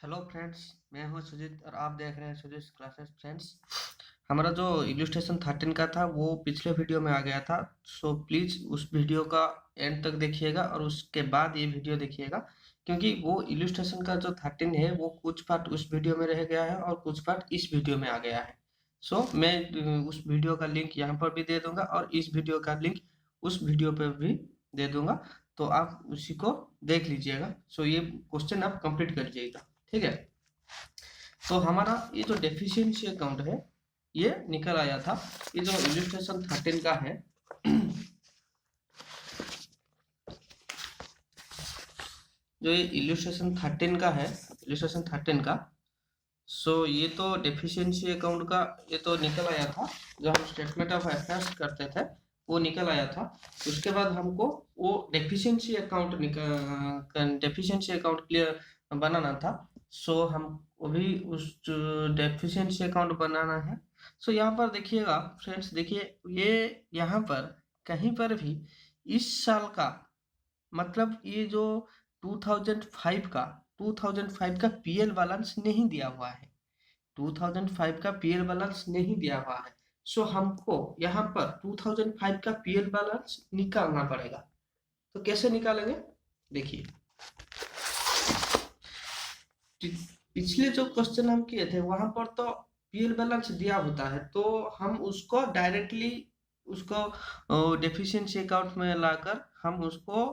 Hello friends, मैं हूं सुजीत और आप देख रहे हैं सुजीत क्लासेस। फ्रेंड्स, हमारा जो इलस्ट्रेशन 13 का था वो पिछले वीडियो में आ गया था। सो प्लीज़ उस वीडियो का एंड तक देखिएगा और उसके बाद ये वीडियो देखिएगा, क्योंकि वो इलस्ट्रेशन का जो 13 है वो कुछ पार्ट उस वीडियो में रह गया है और कुछ पार्ट इस वीडियो में आ गया है। सो मैं उस वीडियो का लिंक यहाँ पर भी दे दूंगा और इस वीडियो का लिंक उस वीडियो पर भी दे दूंगा, तो आप उसी को देख लीजिएगा। सो ये क्वेश्चन आप कंप्लीट कर लीजिएगा, ठीक है। तो हमारा ये जो डेफिशिएंसी अकाउंट है ये निकल आया था। ये जो इलस्ट्रेशन 13 का है जो ये इलस्ट्रेशन 13 का है, इलस्ट्रेशन 13 का, सो ये तो डेफिशिएंसी अकाउंट का ये तो निकल आया था। जो हम स्टेटमेंट ऑफ अफेयर्स करते थे वो निकल आया था। उसके बाद हमको वो डेफिशिएंसी अकाउंट क्लियर बनाना था। सो हम अभी उस डेफिशिएंसी अकाउंट बनाना है। सो यहाँ पर देखिएगा फ्रेंड्स, देखिए ये यहाँ पर कहीं पर भी इस साल का, मतलब ये जो 2005 का पीएल बैलेंस नहीं दिया हुआ है। 2005 का पीएल बैलेंस नहीं दिया हुआ है। सो हमको यहाँ पर 2005 का पीएल बैलेंस निकालना पड़ेगा। तो कैसे निकालेंगे, देखिए। पिछले जो क्वेश्चन हम किए थे वहां पर तो पीएल बैलेंस दिया होता है, तो हम उसको डायरेक्टली उसको डेफिशिएंसी अकाउंट में लाकर हम उसको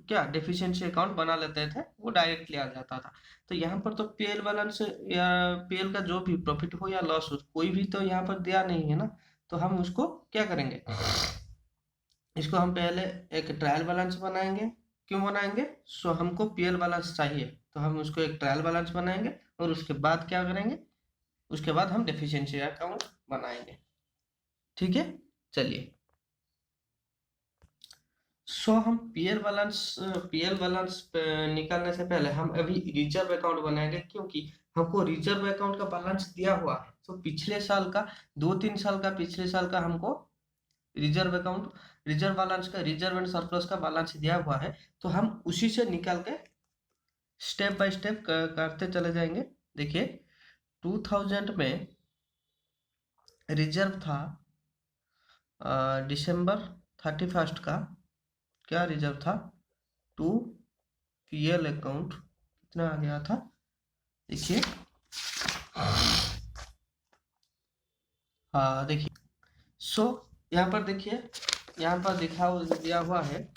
क्या डेफिशिएंसी अकाउंट बना लेते थे, वो डायरेक्टली आ जाता था। तो यहाँ पर तो पीएल बैलेंस या पीएल का जो भी प्रॉफिट हो या लॉस हो कोई भी तो यहाँ पर दिया नहीं है ना। तो हम उसको क्या करेंगे, इसको हम पहले एक ट्रायल बैलेंस बनाएंगे। क्यों बनाएंगे, सो हमको पीएल बैलेंस चाहिए तो हम उसको एक ट्रायल बैलेंस बनाएंगे और उसके बाद क्या करेंगे, उसके बाद हम डेफिशिएंसी अकाउंट बनाएंगे, ठीक है। चलिए, सो हम पीएल बैलेंस निकालने से पहले हम अभी रिजर्व अकाउंट बनाएंगे, क्योंकि हमको रिजर्व अकाउंट का बैलेंस दिया हुआ है। तो पिछले साल का 2-3 साल का, पिछले साल का हमको रिजर्व अकाउंट, रिजर्व बैलेंस का, रिजर्व एंड सरप्लस का बैलेंस दिया हुआ है। तो हम उसी से निकाल के स्टेप बाय स्टेप करते चले जाएंगे। देखिए 2000 में रिजर्व था दिसंबर 31 का, क्या रिजर्व था, टू पीएल अकाउंट कितना आ गया था, देखिए। हाँ देखिए, सो यहाँ पर देखिए, यहाँ पर दिया हुआ है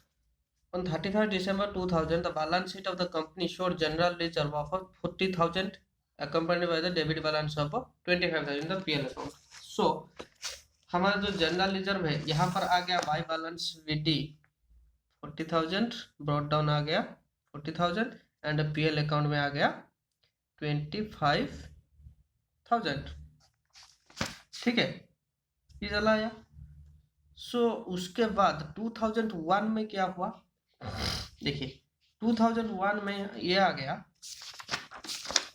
on 31st December 2000 the balance sheet of the company showed general reserve of 40,000 accompanied by the debit balance of 25,000 in the PL account. So हमारा जो जनरल रिजर्व है यहाँ पर आ गया बाय बैलेंस विडी 40,000, ब्रॉट डाउन आ गया 40,000 एंड पीएल अकाउंट में आ गया 25,000, ठीक है, ये चला आया। सो उसके बाद 2001 में क्या हुआ, देखिए 2001 में ये आ गया,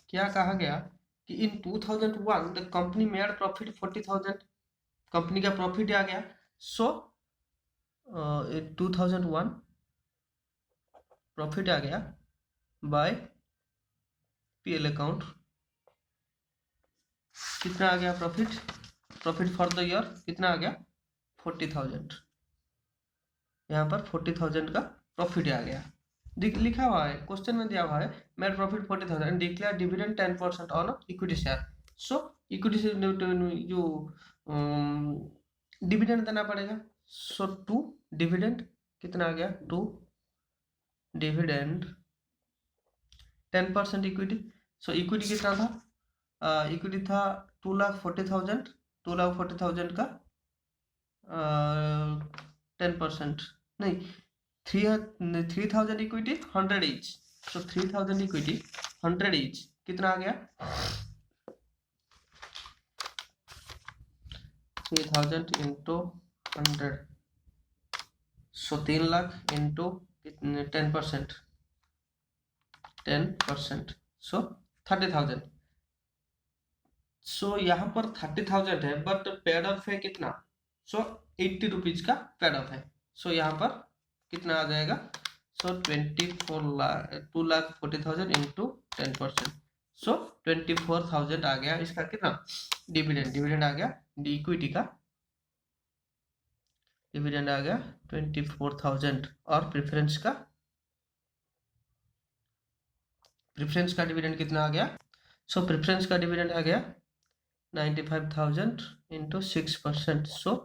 क्या कहा गया कि इन 2001 the company made profit 40,000, company का प्रॉफिट आ गया। सो 2001 प्रॉफिट आ गया बाय पीएल अकाउंट, कितना आ गया प्रॉफिट फॉर द ईयर कितना आ गया 40,000। यहाँ पर 40,000 का प्रॉफिट आ गया, लिखा हुआ है क्वेश्चन में दिया हुआ है made profit 40,000 and declare dividend 10% on equity share. So equity से जो डिविडेंड देना पड़ेगा। सो टू डिविडेंड कितना आ गया, to dividend 10% equity. So equity कितना था, इक्विटी था 2,40,000, 2,40,000 का 10% नहीं, 3,000 इक्विटी 100 ईच। सो 3,000 इक्विटी 100 ईच कितना आ गया, 3,000 इंटू 100, सो 3 लाख इंटू 10%, सो 30,000। सो यहाँ पर 30,000 है बट पेड ऑफ है कितना, सो 80 रुपीज का पेड ऑफ है। सो यहाँ पर कितना आ जाएगा, सो 2,40,000 इंटू 10%, सो 24,000 आ गया इसका कितना डिविडेंड आ गया, इक्विटी का डिविडेंड आ गया 24,000 और प्रेफरेंस का डिविडेंड कितना आ गया। सो प्रेफरेंस का डिविडेंड आ गया 95,000 इंटू 6%, सो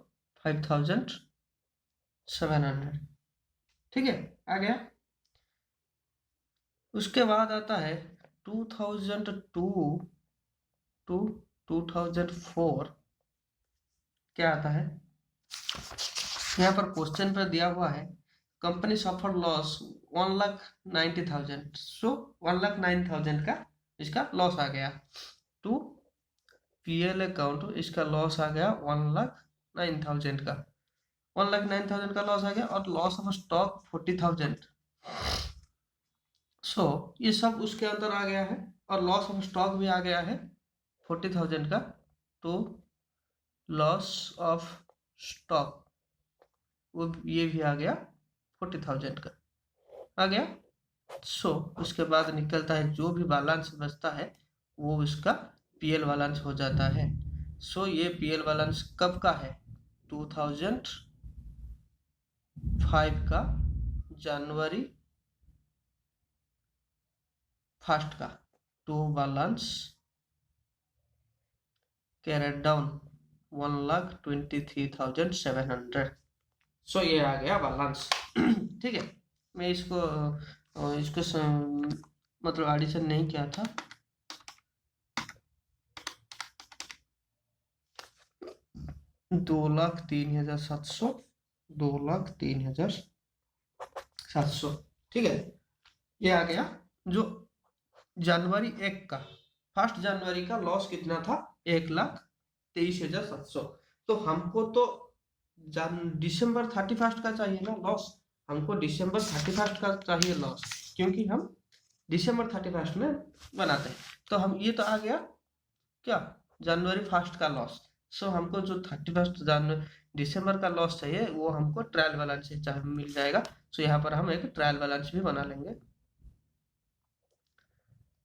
5,700। ठीक है, आ गया। उसके बाद आता है 2002 टू 2004 क्या आता है, यहाँ पर क्वेश्चन पर दिया हुआ है कंपनी सफर लॉस 1,90,000, सो 1,09,000 का इसका लॉस आ गया। टू पीएल अकाउंट इसका लॉस आ गया 1,09,000 का, 1,09,000 का लॉस आ गया और लॉस ऑफ स्टॉक 40,000। सो ये सब उसके अंदर आ गया है और लॉस ऑफ स्टॉक भी आ गया है 40,000 का। तो लॉस ऑफ स्टॉक वो ये भी आ गया 40,000 का आ गया। सो उसके बाद निकलता है जो भी बैलेंस बचता है वो इसका पीएल बैलेंस हो जाता है। सो ये पीएल बैलेंस कब का है, 2005 का जनवरी 1 का। To balance carried down 1,23,700। So ये आ गया बैलेंस। ठीक है, मैं इसको मतलब एडिशन नहीं किया था, 2,03,700, 2,03,700। ठीक है, ये आ गया जो जनवरी 1 का, 1 जनवरी का लॉस कितना था 1,23,700। तो हमको तो दिसंबर 31 का चाहिए ना लॉस, हमको दिसंबर 31 का चाहिए लॉस, क्योंकि हम दिसंबर 31 में बनाते हैं। तो हम ये तो आ गया क्या जनवरी 1 का लॉस। सो हमको जो 31 दिसंबर का लॉस चाहिए वो हमको ट्रायल बैलेंस से चाहे मिल जाएगा। सो यहाँ पर हम एक ट्रायल बैलेंस भी बना लेंगे,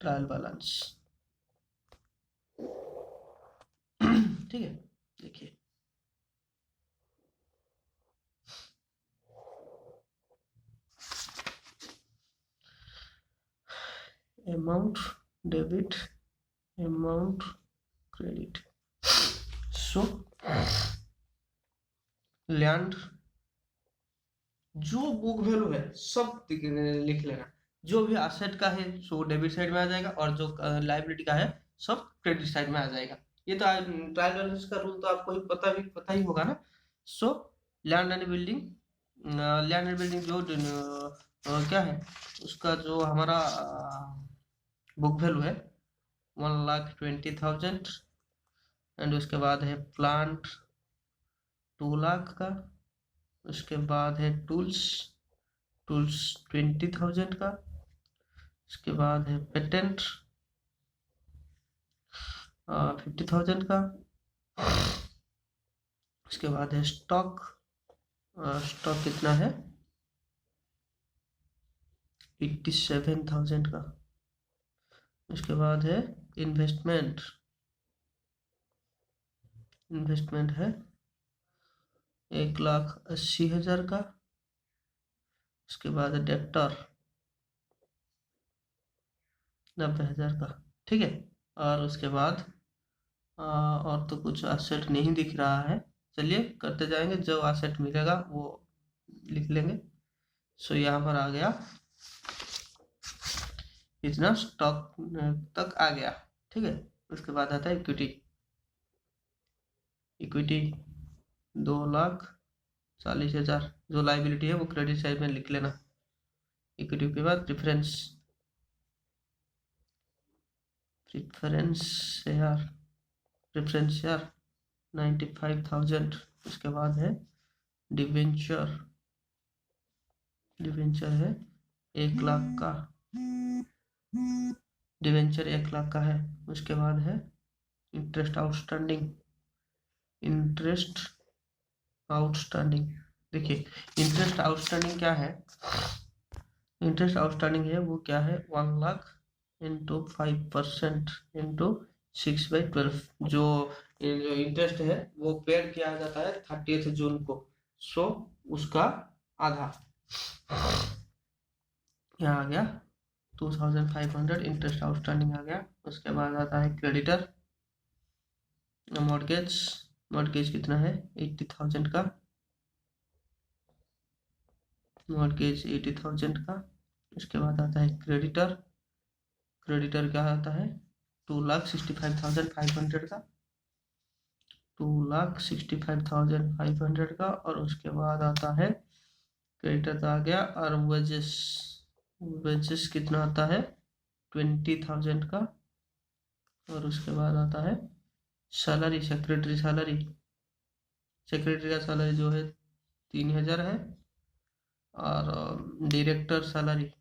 ट्रायल बैलेंस। ठीक है, देखिए amount debit amount credit. So land जो बुक वैल्यू है सब लिख लेना, जो भी एसेट का है सो डेबिट साइड में आ जाएगा और जो लायबिलिटी का है सब क्रेडिट साइड में आ जाएगा। ये तो ट्रायल बैलेंस का रूल तो आपको ही पता ही होगा ना। सो लैंड एंड बिल्डिंग जो क्या है उसका जो हमारा बुक वैल्यू है 1,20,000 एंड उसके बाद है प्लांट 2 लाख का, उसके बाद है टूल्स 20,000 का, उसके बाद है पेटेंट 50,000 का, उसके बाद है स्टॉक कितना है 87,000 का, उसके बाद है इन्वेस्टमेंट है 1,80,000 का, उसके बाद है डेप्टर 90,000 का। ठीक है, और उसके बाद और तो कुछ एसेट नहीं दिख रहा है, चलिए करते जाएंगे, जो एसेट मिलेगा वो लिख लेंगे। सो यहाँ पर आ गया इतना स्टॉक तक आ गया। ठीक है, उसके बाद आता है इक्विटी 2,40,000 जो लाइबिलिटी है वो क्रेडिट साइड में लिख लेना। इक्विटी के बाद प्रेफरेंस शेयर 95,000। उसके बाद है डिवेंचर है 1 लाख का, डिवेंचर 1 लाख का है। उसके बाद है इंटरेस्ट आउटस्टैंडिंग। देखिए इंटरेस्ट आउटस्टैंडिंग क्या है, इंटरेस्ट आउटस्टैंडिंग है वो क्या है 1 लाख इंटू 5% इंटू 6/12, जो इंटरेस्ट है वो पेड किया जाता है 30th जून को, सो उसका आधा यहाँ आ गया 2500 इंटरेस्ट आउटस्टैंडिंग आ गया। उसके बाद आता है क्रेडिटर मॉर्गेज, मॉर्गेज कितना है 80,000 का, मॉर्गेज 80,000 का। उसके बाद आता है क्रेडिटर, क्रेडिटर क्या आता है 2,65,500 का, 2,65,500 का। और उसके बाद आता है क्रेडिटर आ गया, और वेजेस, वेजेस कितना आता है 20,000 का। और उसके बाद आता है सैलरी, सेक्रेटरी सैलरी, सेक्रेटरी का सैलरी जो है 3,000 है। और डायरेक्टर सैलरी,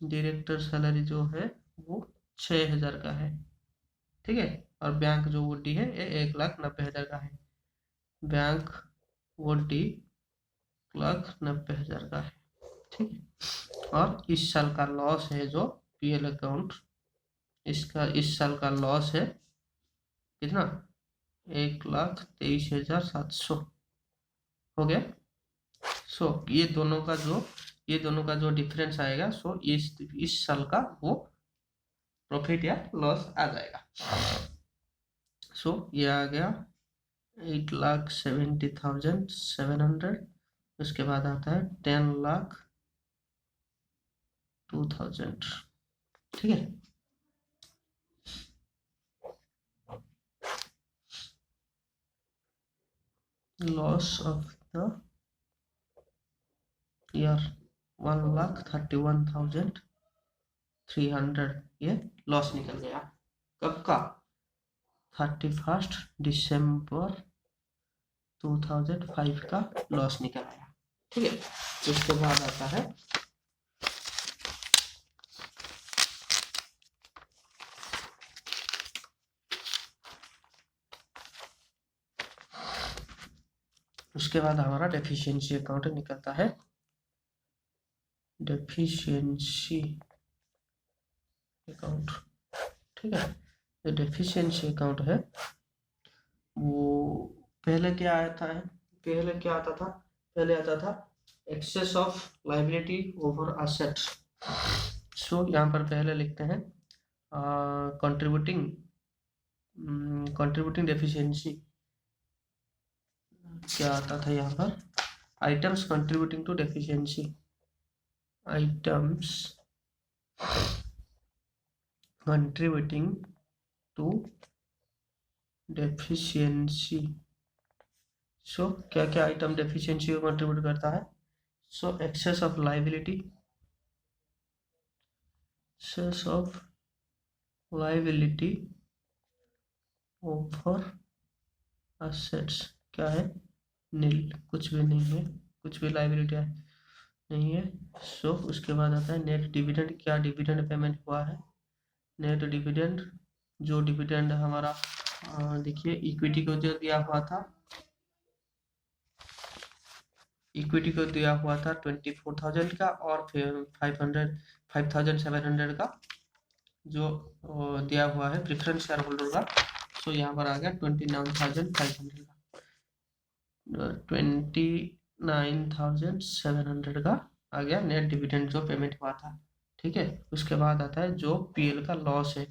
डायरेक्टर सैलरी जो है वो 6,000 का है, ठीक है। और बैंक जो वोडी है ये 1,90,000 का है, बैंक वोडी 1,90,000 का है, ठीक है। और इस साल का लॉस है जो पीएल अकाउंट, इसका इस साल का लॉस है कितना 1,23,700 हो गया। सो ये दोनों का जो डिफरेंस आएगा, सो इस साल का वो प्रॉफिट या लॉस आ जाएगा। सो ये आ गया 8,70,700। उसके बाद आता है 10,02,000, ठीक है। लॉस ऑफ द ईयर 1,31,300, ये लॉस निकल गया। कब का 31 दिसंबर 2005 का लॉस निकल आया, ठीक है। उसके बाद आता है उसके बाद हमारा डेफिशिएंसी अकाउंट निकलता है, डेफिशिएंसी अकाउंट, ठीक है। जो डेफिशिएंसी अकाउंट है वो पहले क्या आता है, पहले क्या आता था, पहले आता था excess of liability over assets. So यहाँ पर पहले लिखते हैं कंट्रीब्यूटिंग डेफिशिएंसी क्या आता था यहाँ पर, items contributing to deficiency, items contributing to deficiency. So क्या क्या आइटम डेफिशिएंसी को कंट्रीब्यूट करता है, so excess of liability, excess of liability over assets क्या है नील, कुछ भी नहीं है, कुछ भी लायबिलिटी नहीं है। सो उसके बाद आता है नेट डिविडेंड, क्या डिविडेंड पेमेंट हुआ है, नेट डिविडेंड, जो डिविडेंड हमारा देखिए इक्विटी को जो दिया हुआ था, इक्विटी को दिया हुआ था 24,000 का, और फिर 5,700 का जो दिया हुआ है प्रेफरेंस शेयर होल्डर का। सो यहाँ पर आ गया 29,500 का, 29,700 का आ गया नेट डिविडेंड जो पेमेंट हुआ था, ठीक है। उसके बाद आता है जो पीएल का लॉस है।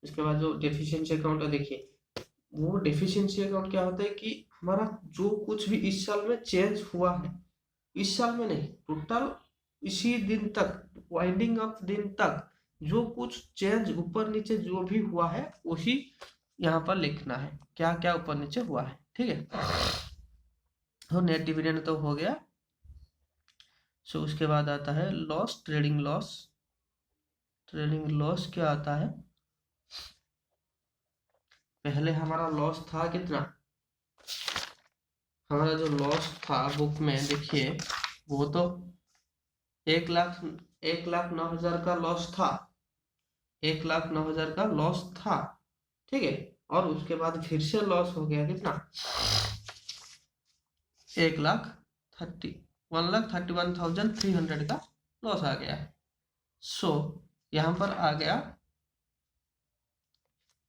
उसके बाद जो डेफिशिएंसी अकाउंट है, देखिए वो डेफिशिएंसी अकाउंट क्या होता है कि हमारा जो कुछ भी इस साल में चेंज हुआ है, इस साल में नहीं, टोटल इसी दिन तक, वाइंडिंग अप दिन तक जो कुछ चेंज ऊपर नीचे जो भी हुआ है वही यहाँ पर लिखना है, क्या क्या ऊपर नीचे हुआ है, ठीक है। तो नेट डिविडेंड तो हो गया। सो उसके बाद आता है loss, trading loss, trading loss क्या आता है, पहले हमारा लॉस था कितना, हमारा जो लॉस था बुक में देखिए वो तो 1,09,000 का लॉस था, 1,09,000 का लॉस था, ठीक है। और उसके बाद फिर से लॉस हो गया कितना 1,31,300 का लॉस आ गया, सो यहाँ पर आ गया,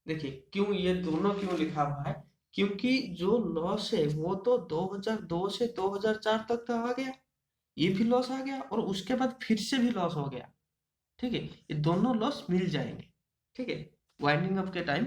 देखिए क्यों ये दोनों क्यों लिखा हुआ है, क्योंकि जो लॉस है वो तो 2002 से 2004 तक का आ गया, ये भी लॉस आ गया और उसके बाद फिर से भी लॉस हो गया। ठीक है, ये दोनों लॉस मिल जाएंगे। ठीक है, वाइंडिंग अप के टाइम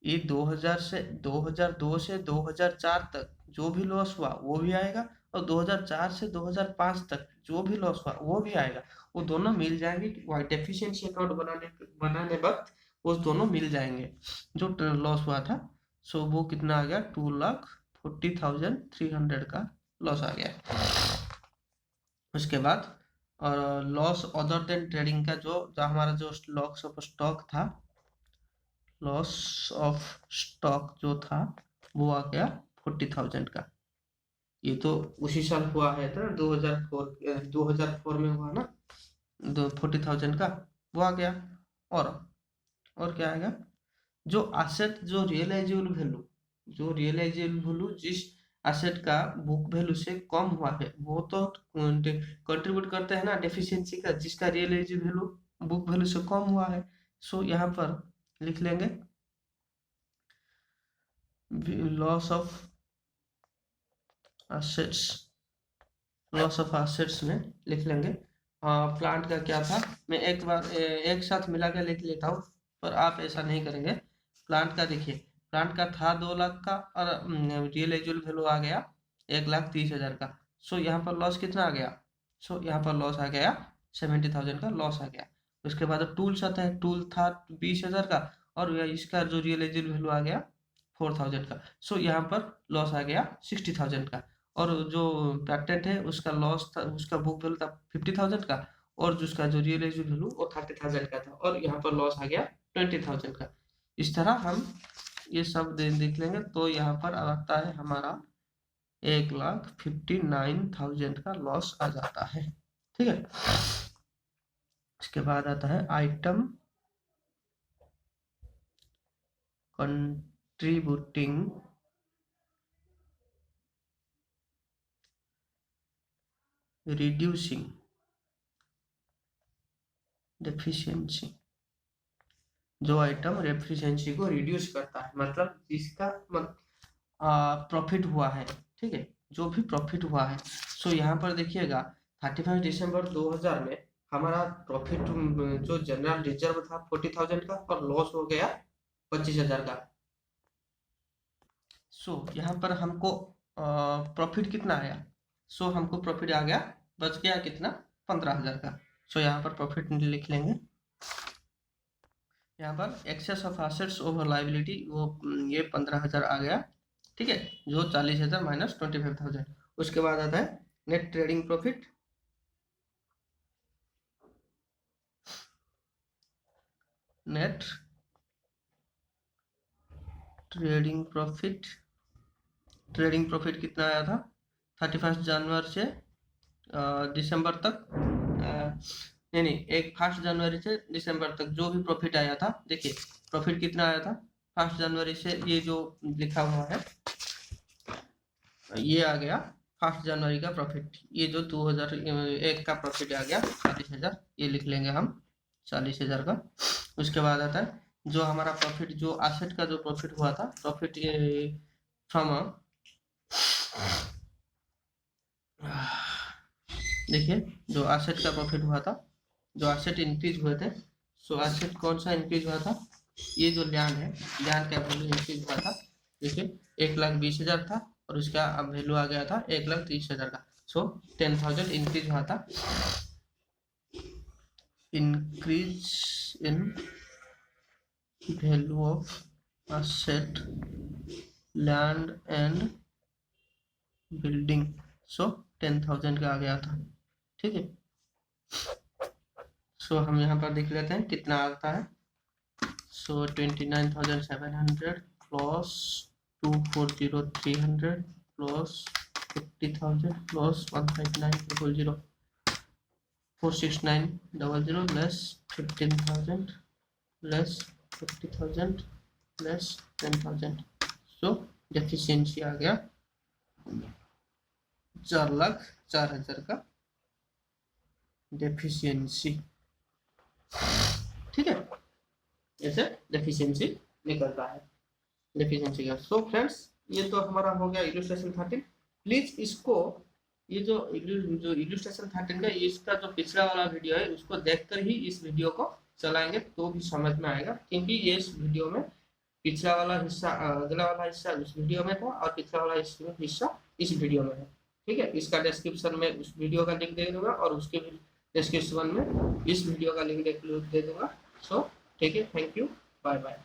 ये 2002 से 2004 तक जो भी लॉस हुआ वो भी आएगा, और 2004 से 2005 तक जो भी लॉस हुआ वो भी आएगा। वो दोनों मिल जाएंगे डेफिशिएंसी अकाउंट बनाने बनाने वक्त, वो दोनों मिल जाएंगे। जो लॉस हुआ था, सो वो कितना आ गया, 2,40,300 का लॉस आ गया। उसके बाद और लॉस अदर देन ट्रेडिंग का जो हमारा जो लॉस ऑफ स्टॉक था, लॉस ऑफ स्टॉक जो था वो आ गया 40,000 का। ये तो उसी साल हुआ है ना, 2004 में हुआ ना, 40,000 का वो आ गया। और क्या आएगा, जो एसेट जो रियलाइजेबल वैल्यू, जिस एसेट का बुक वैल्यू से कम हुआ है वो तो कंट्रीब्यूट करते हैं ना डेफिशिएंसी का, जिसका रियलाइजेबल वैल्यू बुक वैल्यू से कम हुआ है। सो यहाँ पर लिख लेंगे लॉस ऑफ एसेट्स, में लिख लेंगे। प्लांट का क्या था, मैं एक बार एक साथ मिला के लिख लेता हूँ, पर आप ऐसा नहीं करेंगे। प्लांट का देखिए, प्लांट का था 2 लाख का और रियलाइजेबल वैल्यू आ गया 1,30,000 का। सो यहाँ पर लॉस कितना आ गया, सो यहाँ पर लॉस आ गया 70,000 का लॉस आ गया। उसके बाद टूल्स आता है, टूल था 20,000 का और इसका जो रियलाइजेबल वैल्यू आ गया 4,000 का। सो यहाँ पर लॉस आ गया 60,000 का। और जो पैटेंट है उसका लॉस था, उसका बुक वैल्यू था 50,000 का, और जो उसका जो रियलाइजेबल वैल्यू वो 30,000 का था, और यहाँ पर लॉस आ गया 20,000 का। इस तरह हम ये सब देख लेंगे, तो यहाँ पर आता है हमारा 1,59,000 का लॉस आ जाता है। ठीक है, इसके बाद आता है आइटम कंट्रीब्यूटिंग रिड्यूसिंग डेफिशिएंसी, जो आइटम एफिशिएंसी को रिड्यूस करता है, मतलब जिसका प्रॉफिट हुआ है। ठीक है, जो भी प्रॉफिट हुआ है। सो यहाँ पर देखिएगा 31 दिसंबर 2000 में हमारा प्रॉफिट जो जनरल रिजर्व था 40,000 का और लॉस हो गया 25,000 का। सो यहाँ पर हमको प्रॉफिट कितना आया, सो हमको प्रॉफिट आ गया, बच गया कितना, 15,000 का। सो यहाँ पर प्रॉफिट लिख लेंगे। यहाँ पर excess of assets over liability वो ये 15,000 आ गया। ठीक है, जो 40,000 माइनस 25,000। उसके बाद आता है net trading profit, net trading profit, trading profit कितना आया था 31 जनवरी से दिसंबर तक, नहीं 1 जनवरी से दिसंबर तक जो भी प्रॉफिट आया था। देखिए प्रॉफिट कितना आया था 1 जनवरी से, ये जो लिखा हुआ है ये आ गया 1 जनवरी का प्रॉफिट, ये जो 2001 का प्रॉफिट आ गया 40,000, ये लिख लेंगे हम 40,000 का। उसके बाद आता है जो हमारा प्रॉफिट, जो एसेट का जो प्रॉफिट हुआ था, प्रॉफिट फ्रॉम, देखिए जो एसेट का प्रॉफिट हुआ था, जो एसेट इंक्रीज हुए थे, सो एसेट कौन सा इंक्रीज हुआ था, ये जो लैंड है, लैंड का वैल्यू इंक्रीज हुआ था। देखिए 1,20,000 था और उसका अब वैल्यू आ गया था 1,30,000 का। सो 10,000 इंक्रीज हुआ था, increase in value of asset land and building, so 10,000 का आ गया था। ठीक है, सो हम यहाँ पर देख लेते हैं कितना आता है। सो 29,700 plus 240,300 plus 50,000 plus 159,000 469,000 less 15,000 less 50,000 less 10,000। सो डेफिशिएंसी आ गया 4,04,000 का डेफिशिएंसी। ठीक है, ऐसे डेफिशिएंसी निकलता है, डेफिशिएंसी का। सो फ्रेंड्स, ये तो हमारा हो गया इलस्ट्रेशन 13। प्लीज इसको, ये जो इलस्ट्रेशन 13 का इसका जो पिछला वाला वीडियो है उसको देखकर ही इस वीडियो को चलाएंगे तो भी समझ में आएगा, क्योंकि ये इस वीडियो में पिछला वाला हिस्सा, अगला वाला हिस्सा उस वीडियो में था और पिछला वाला हिस्सा इस वीडियो में है। ठीक है, इसका डिस्क्रिप्शन में उस वीडियो का लिंक दे दूंगा और उसके डिस्क्रिप्शन में इस वीडियो का लिंक दे दूंगा। सो ठीक है, थैंक यू, बाय बाय।